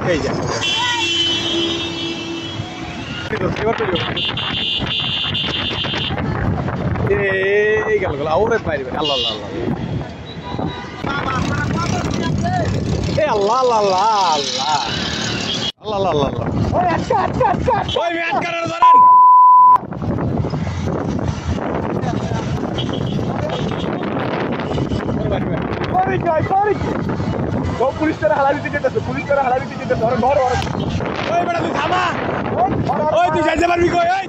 এই যে এই গেল গেল আউরে বাইরে আল্লাহ আল্লাহ আল্লাহ এ আল্লাহ আল্লাহ আল্লাহ আল্লাহ আল্লাহ আল্লাহ আল্লাহ ওই আচ্ছা আচ্ছা আচ্ছা ওই ম্যাচ করার ধরেন ওরে গাই সরি ও পুলিশ করে হালা দিতে যেতেছে পুলিশ করে হালা দিতে যেতেছে ধর ধর ওই বেটা তুই থামা ওই তুই যাইতে পারবি কই ওই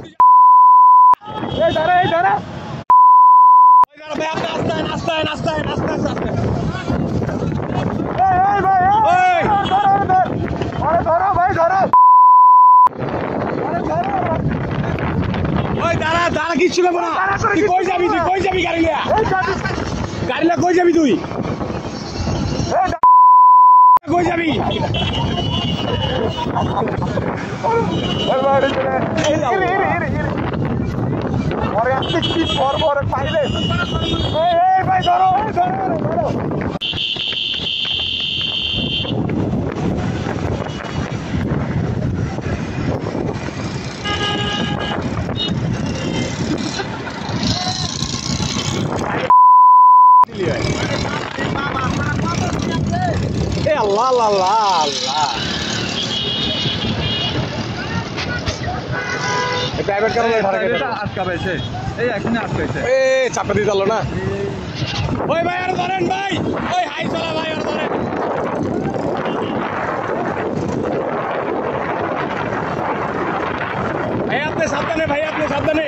এই দাঁড়া ওই দাঁড়া ভাই আপনি নাস্তায় নাস্তায় নাস্তায় নাস্তায় এই ভাই এই ধরো আরে ধরো ভাই ধরো আরে ধরো ওই দাঁড়া দাঁড়া কিচ্ছু করব না তুই কই যাবি গাড়ি নিয়া গাড়ি নিয়া কই যাবি তুই কই যাবি পরে আসতে কি পর পাইলে এই ভাই ধরো ধরো আল্লাহ আল্লাহ আল্লাহ প্রাইভেট কারণে আটকা পেয়েছে এই এখানে আটকাইছে এই চাপা দিয়ে দিল না ওই ভাই আর ধরেন ভাই ওই হাই চলা ভাই আর ধরেন ভাই আপনি সাবধানে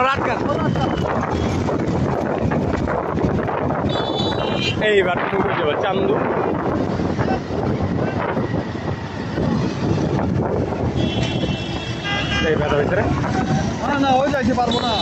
রাত কর এইবার তুমি যাবো চান্দু এই ভেতরে ভিতরে না ওই যাইতে পারবো না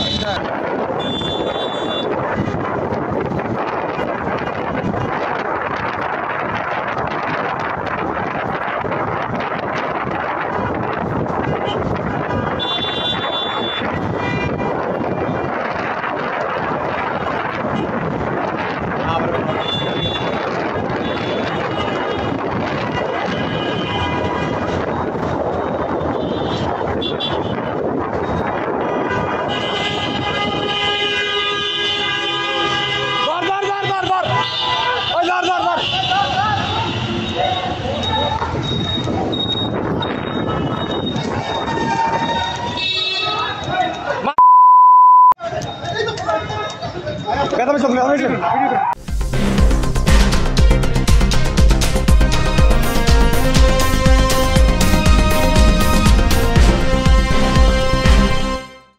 কথা বলছো